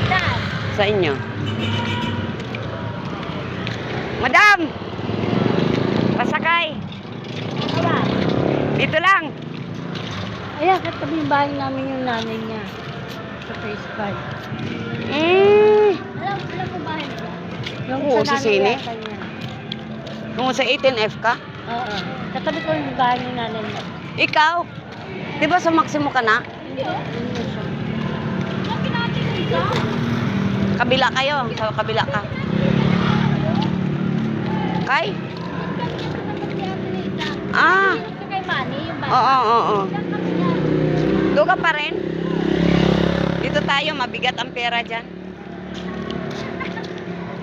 Saan? Sa inyo. Madam! Pasakay. Ano ba? Dito lang. Ayan, katabi yung bahay namin yung nanay niya. Sa phase 5. Alam ko bahay nila? Yung Oo, sa sa sine. nanay niya. Kung sa 18F ka. Oo. Katabi ko yung bahay ng nanay niya. Ikaw? Di ba sa Maximo ka na? Hindi. Hindi siya. Laki natin ito. Kabila kayo. Sa kabila ka. Kay? Ah. Kay Manny, yung bahay. Oo. Doon ka pa rin? Dito tayo, mabigat ang pera dyan.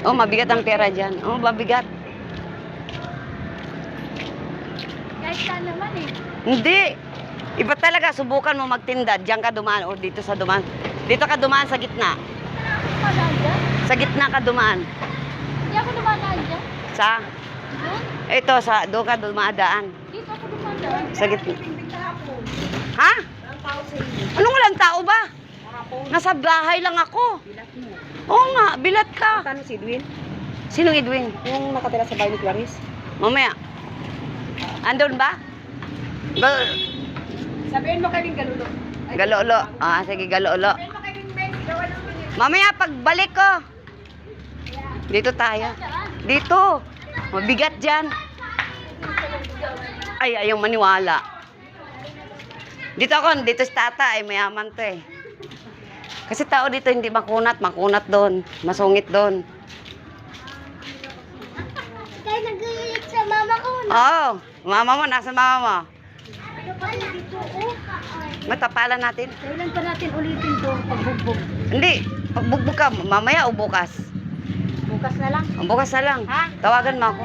Oh, mabigat ang pera dyan. Oh, mabigat. Kahit saan naman eh. Hindi. Iba talaga, subukan mo magtinda. Diyan ka dumaan o dito sa dumaan. Dito ka dumaan sa gitna. Dumadaan dyan? Sa gitna ka dumaan. Hindi ako dumadaan dyan. Sa? Doon? Ito, doon ka dumadaan. Dito ako dumadaan. Sa gitna. Ha? Anong walang tao ba? Nasa bahay lang ako. Oo nga, bilat ka. Paano si Edwin? Sinong Edwin? Yung nakatira sa bahay ni Clarice? Mamaya. Andun ba? Sabihin mo kaming galulo. Galolo. Ah, sige, galolo. Sabihin mo kaming men, gawa ng minute. Mamaya, pagbalik ko. Dito tayo. Dito. Mabigat dyan. Ay, ayaw maniwala. Dito ako, dito si tata. Ay, mayaman to eh. Kasi tao dito hindi makunat. Makunat doon. Masungit doon. Kaya nag-iilit sa mama ko. Oo. Mama mo, nasa mama mo? Ano pa dito? Matapalan natin. Kailan pa natin ulitin to pagbugbog? Hindi. Pagbugbog ka, mamaya o bukas? Bukas na lang. O, bukas na lang. Ha? Tawagan mo ako.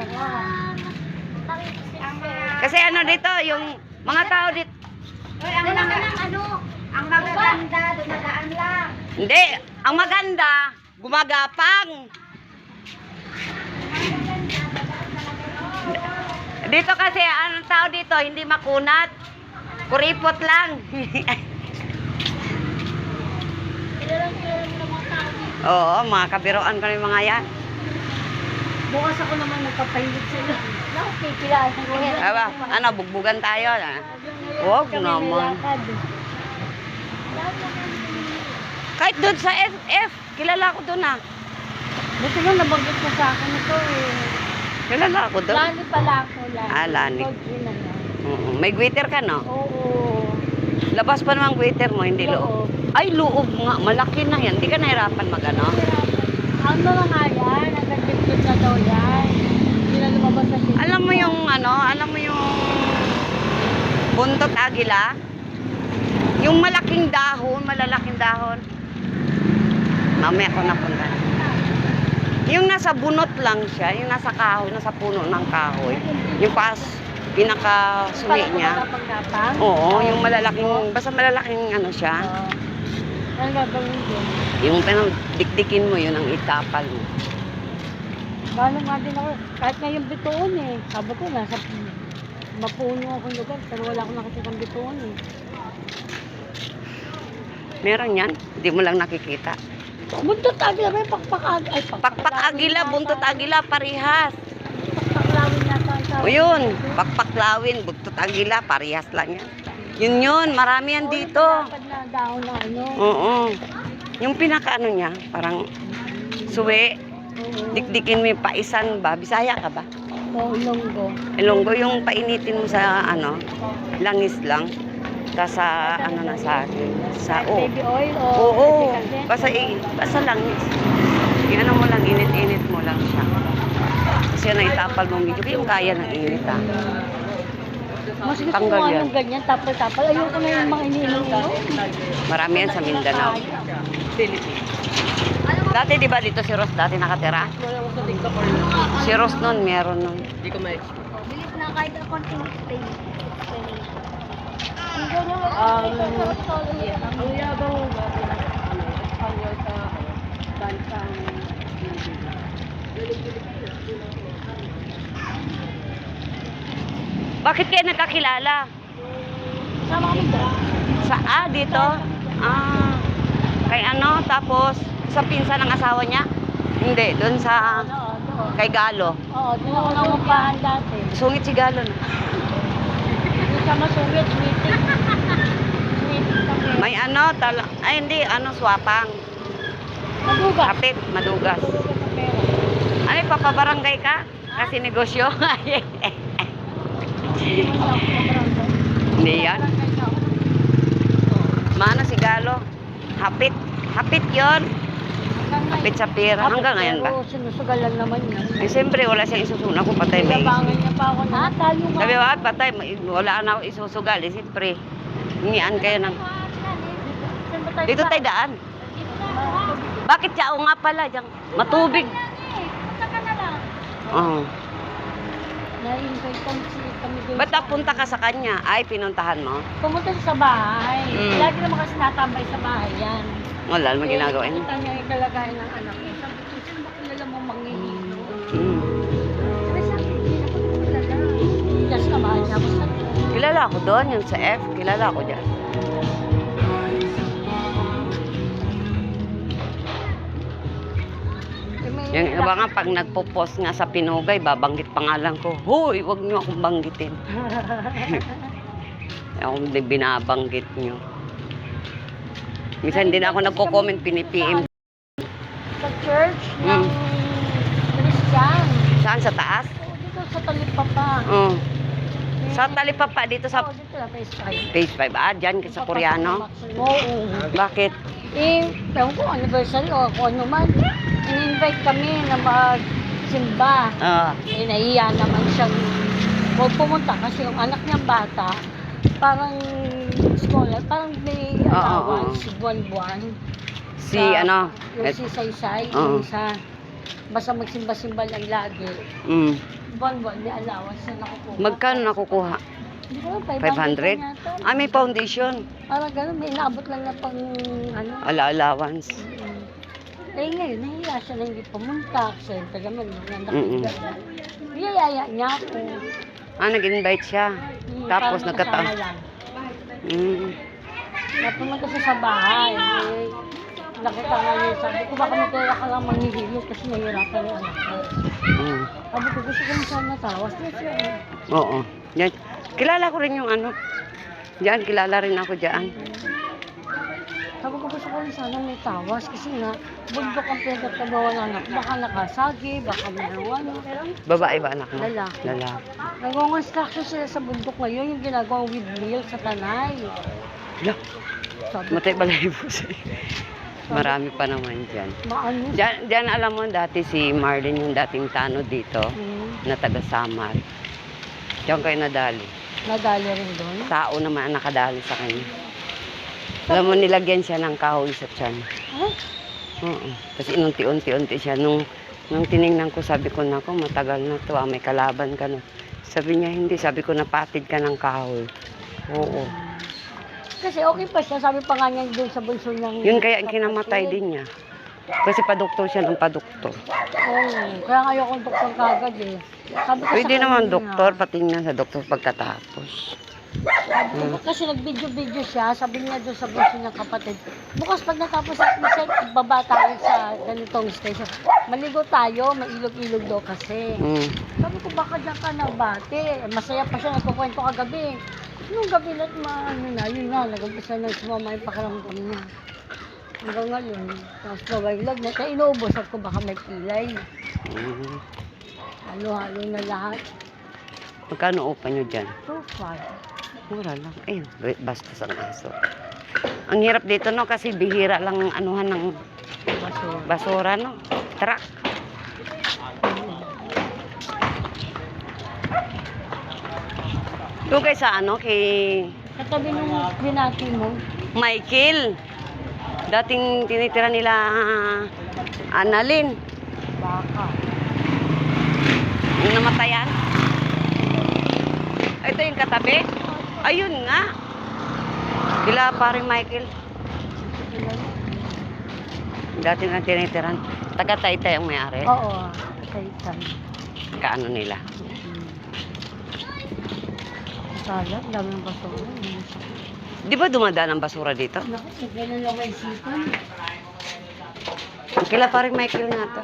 Kasi ano dito, yung mga tao dito. Ang magaganda, dumadaan lang. Hindi. Ang maganda, gumagapang. Dito kasi, anong tao dito, hindi makunat. Kuripot lang. Oo, mga kabiroan ko yung mga yan. Bukas ako naman nagpapahilig sa iyo. Naku, pipilaan ko yan. Aba, ano, bugbugan tayo. Huwag naman. Kahit doon sa FF, kilala ko doon ah. Buti nga nabanggit mo sa akin ito eh. Kilala ko doon. Lani pala ako, Lani. Ah, Lani. Gold yun na yan. Oo, may gwitter ka, no? Oo. Labas pa naman gwitter mo, hindi loob. Ay, loob nga. Malaki na yan. Hindi ka nahirapan mag-ano? Ang mga nga yan, nagagdip na daw yan. Hindi na lumabas sa sila. Alam mo yung ano, alam mo yung buntot agila? Yung malaking dahon, malalaking dahon. Mamaya ko napunta. Yung nasa bunot lang siya, yung nasa kahoy, nasa puno ng kahoy. Yung pinaka-suli niya. Pagkapang? Oo, yung malalaking, basta malalaking ano siya. Ano gagawin din? Yung dikdikin mo, yun ang itapal mo. Gano'n nga din ako. Kahit ngayong bituon eh. Sabi ko, nasa mapuno akong lugar. Pero wala akong nakikitang bituon eh. Meron yan, hindi mo lang nakikita. Buntot agila, may pakpak ay Pakpak agila, buntot agila, parihas. Pakpaklawin yata ang sabi. O yun, pakpaklawin, buntot agila, parihas lang yan. Yun, marami yan dito. Dapat na dahon na ano. Oo. Yung pinaka ano niya, parang suwi, dikdikin mo yung paisan ba? Bisaya ka ba? Oo, longgo. Ilonggo, yung painitin mo sa ano, langis lang. Tapos sa ano na sa Baby oil o Oo, kasi? basta langis. Yung ano mo lang, init-init mo lang siya. Kasi yan ang itapal mong medyo, yung kaya ng init ah. Mas gusto Tanggal ko yan. anong ganyan, tapal-tapal. Ayoko na yung mga iniinom mo. Marami yan sa Mindanao. Dati di ba dito si Ros dati nakatira? Si Ros nun, meron nun. Hindi ko Bilis na kahit ako konting stay. ang yabang power sa bansang Bakit kayo nagkakilala? Sama kami dyan. Dito? Ah. Kay ano, tapos sa pinsan ng asawa niya? Hindi, doon sa Ano, doon. kay Galo. Oo, doon ako nangupahan dati. Sungit si Galo na. Hindi ka masungit, meeting. Meeting kami. May ano, ay hindi, ano, swapang. Maduga. Kapit, madugas. Maduga sa pera. Ano, papabarangay ka? Kasi negosyo. Hindi mo na ako nabarangay. Hindi yan. Barangay na ako. Maano si Galo? Hapit. Hapit yon. Hapit sa pera. Hanggang ngayon ba? Pero sinusugalan naman niya. Eh, siyempre, wala siyang isusuna kung patay may Ilabangan niya pa ako na. Talo nga. Sabi ba, patay, wala na ako isusugal. Eh, siyempre, hingian kayo ng... Dito tayo daan. Bakit siya? O nga pala, dyan. Matubig. Oo. Na-invite kami doon. Ba't napunta ka sa kanya? Ay, pinuntahan mo? Pumunta siya sa bahay. Mm. Lagi naman kasi natambay sa bahay yan. Wala naman ginagawa niya. Nakita niya yung kalagayan ng anak niya. Sabi ko, sino ba kilala mo manghihilo? Mm. Sabi, hindi na ko kilala. Just naman niya ako sa Kilala ako doon, yung sa F. Kilala ako dyan. Yung iba nga, pag nagpo-post nga sa Pinugay, babanggit pangalan ko. Hoy, wag niyo akong banggitin. Akong binabanggit niyo. Minsan din ako nagko-comment, pinipm. Sa church ng Christian. Saan? Sa taas? Oo, dito sa Talipapa. Oo. Sa Talipapa, dito sa Oo, dito na phase 5. Phase 5. Ah, dyan sa Koreano. Oo. Bakit? Eh, ewan ko, anniversary o kung ano man. In-invite kami na magsimba. Ah, Eh, nahiya naman siyang huwag pumunta kasi yung anak niyang bata, parang scholar, parang may Oo, allowance, buwan-buwan. si Sa- ano? Yung si Saysay, Oo. yung isa, basta magsimba-simba lang lagi. Mm, Buwan-buwan, may allowance na nakukuha. magkano nakukuha? Hindi ko alam, 500? 500 yata. Ah, may foundation. Parang gano'n, may inaabot lang na pang ano. Allowance. Eh ngayon, nahiya siya na hindi pumunta. Siyempre naman, yung anak Mm-mm. niya. Niyayaya niya ako. Ah, nag-invite siya. Tapos Parang nagkataon. kasama lang. Mm. Napumunta siya sa bahay. Eh, nakita nga niya, sabi ko, baka magkaya ka lang manghihilo kasi nahihirapan yung anak ko. Mm. Sabi ko, gusto ko na sana tawas. Yes, yun. Oo. Yan. Kilala ko rin yung ano. Diyan, kilala rin ako diyan. Sabi ko, gusto ko na sana may tawas kasi nga, bundok ang pinagkatabawa ng anak. Baka nakasagi, baka mayroong ano. Babae ba anak mo? Lalaki. Lalaki. Nag-construction sila sa bundok ngayon, yung ginagawa with meal sa Tanay. Hala, Sabi matay balahibo sa'yo. Marami pa naman dyan. maano? Diyan alam mo dati si Marlene yung dating tanod dito na taga Samar. Diyan kayo nadali. Nadali rin doon. Tao naman ang nakadali sa kanya. Alam mo, nilagyan siya ng kahoy sa tiyan. Huh? Oo. Kasi inunti-unti siya. Nung tiningnan ko, sabi ko, nako, matagal na to. May kalaban ka na. Sabi niya, hindi. Sabi ko, napatid ka ng kahoy. Oo. Kasi okay pa siya, sabi pa nga niya doon sa bunso niyang... Yun kaya ang kinamatay din niya. Kasi paduktor siya ng paduktor. Oo, kaya nga ayokong doktor kagad eh. Sabi ko Pwede sa naman kanya, doktor, patingnan sa doktor pagkatapos. Sabi ko, kasi nag-video siya, sabi niya doon sa bunso niyang kapatid, bukas pag natapos at minsan, baba tayo sa ganitong station. Maligo tayo, may ilog-ilog daw kasi. Mm. Sabi ko, baka dyan ka na bate. Masaya pa siya, nagkukwento kagabi. Nung gabi na't ano na, yun na, nag-umpisa na sumama yung pakiramdam niya. Hanggang ngayon, tapos nawailag na, kaya inuubos ko baka may pilay. Mm. Halo-halo na lahat. Magkano upa nyo dyan? So far. Mura lang. Ayun, bastos ang aso. Ang hirap dito, no? Kasi bihira lang ang anuhan ng Basura. basura, no? Truck. Doon kay sa ano, kay Katabi nung binati mo, Michael. Dating tinitira nila Annalyn. baka. Yung namatayan. Ito yung katabi. Ayun nga. Kila paring Michael. Dati na tinitiran. Taga-Taytay ang may-ari. Oo, kaitan. Kaano nila. Sala, dami ng basura. Di ba dumadaan ang basura dito? Naku, simple na lang may isipan. Kila parang Michael nga to.